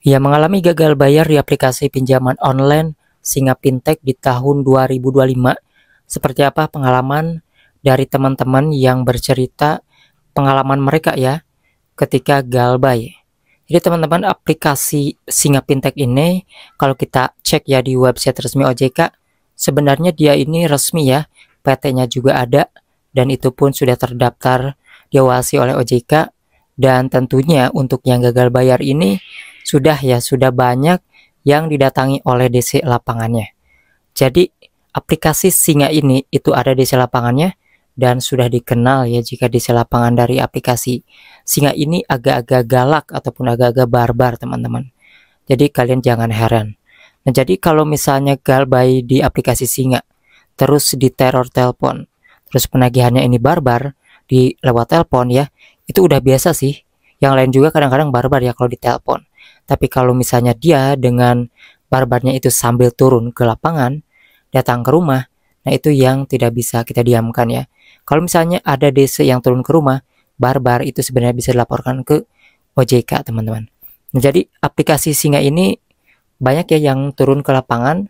Ia mengalami gagal bayar di aplikasi pinjaman online Singa Fintech di tahun 2025. Seperti apa pengalaman dari teman-teman yang bercerita pengalaman mereka ya ketika galbay. Jadi teman-teman, aplikasi Singa Fintech ini kalau kita cek ya di website resmi OJK, sebenarnya dia ini resmi ya, PT-nya juga ada dan itu pun sudah terdaftar diawasi oleh OJK. Dan tentunya untuk yang gagal bayar ini sudah banyak yang didatangi oleh DC lapangannya. Jadi aplikasi Singa ini itu ada DC lapangannya dan sudah dikenal ya jika DC lapangan dari aplikasi Singa ini agak-agak galak ataupun agak-agak barbar teman-teman. Jadi kalian jangan heran. Nah, jadi kalau misalnya galbay di aplikasi Singa terus diteror telepon, terus penagihannya ini barbar di lewat telepon ya, itu udah biasa sih. Yang lain juga kadang-kadang barbar ya kalau ditelepon. Tapi kalau misalnya dia dengan barbarnya itu sambil turun ke lapangan, datang ke rumah, nah itu yang tidak bisa kita diamkan ya. Kalau misalnya ada DC yang turun ke rumah, barbar itu sebenarnya bisa dilaporkan ke OJK teman-teman. Nah, jadi aplikasi Singa ini banyak ya yang turun ke lapangan,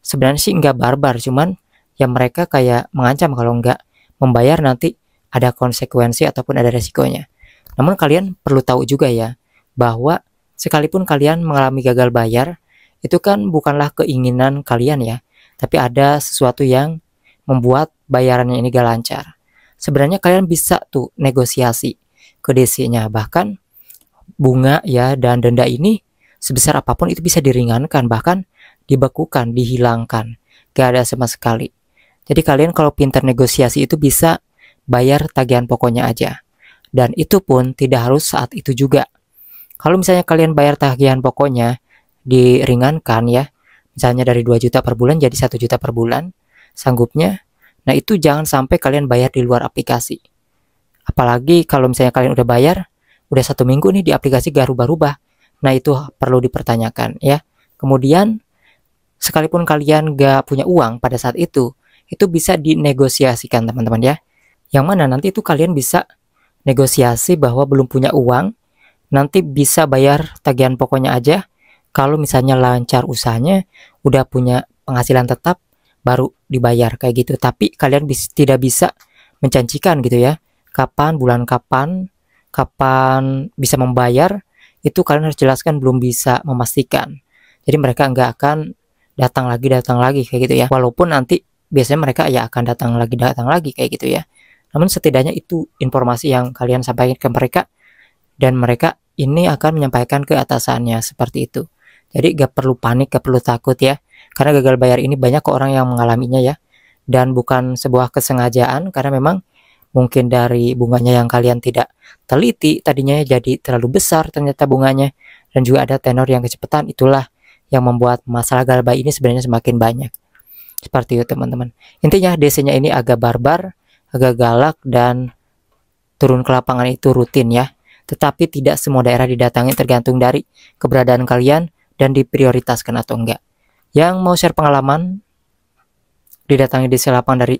sebenarnya sih nggak barbar, cuman yang mereka kayak mengancam kalau nggak membayar nanti ada konsekuensi ataupun ada resikonya. Namun kalian perlu tahu juga ya, bahwa sekalipun kalian mengalami gagal bayar, itu kan bukanlah keinginan kalian ya, tapi ada sesuatu yang membuat bayarannya ini gak lancar. Sebenarnya kalian bisa tuh negosiasi ke DC-nya, bahkan bunga ya dan denda ini sebesar apapun itu bisa diringankan, bahkan dibekukan, dihilangkan, gak ada sama sekali. Jadi kalian kalau pintar negosiasi itu bisa bayar tagihan pokoknya aja. Dan itu pun tidak harus saat itu juga. Kalau misalnya kalian bayar tagihan pokoknya diringankan ya, misalnya dari 2 juta per bulan jadi 1 juta per bulan sanggupnya, nah itu jangan sampai kalian bayar di luar aplikasi. Apalagi kalau misalnya kalian udah bayar, udah 1 minggu nih di aplikasi gak rubah-rubah, nah itu perlu dipertanyakan ya. Kemudian sekalipun kalian gak punya uang pada saat itu bisa dinegosiasikan teman-teman ya. Yang mana nanti itu kalian bisa negosiasi bahwa belum punya uang, nanti bisa bayar tagihan pokoknya aja. Kalau misalnya lancar usahanya, udah punya penghasilan tetap, baru dibayar kayak gitu. Tapi kalian tidak bisa menjanjikan gitu ya, bulan kapan bisa membayar, itu kalian harus jelaskan, belum bisa memastikan. Jadi mereka nggak akan datang lagi kayak gitu ya. Walaupun nanti biasanya mereka ya akan datang lagi kayak gitu ya. Namun setidaknya itu informasi yang kalian sampaikan ke mereka, dan mereka ini akan menyampaikan ke atasannya seperti itu. Jadi gak perlu panik, gak perlu takut ya, karena gagal bayar ini banyak kok orang yang mengalaminya ya, dan bukan sebuah kesengajaan, karena memang mungkin dari bunganya yang kalian tidak teliti, tadinya jadi terlalu besar ternyata bunganya, dan juga ada tenor yang kecepatan. Itulah yang membuat masalah galbay ini sebenarnya semakin banyak. Seperti itu teman-teman. Intinya DC-nya ini agak barbar, agak galak, dan turun ke lapangan itu rutin ya. Tetapi tidak semua daerah didatangi, tergantung dari keberadaan kalian dan diprioritaskan atau enggak. Yang mau share pengalaman didatangi DC lapangan dari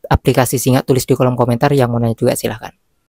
aplikasi Singa, tulis di kolom komentar. Yang mau nanya juga silahkan.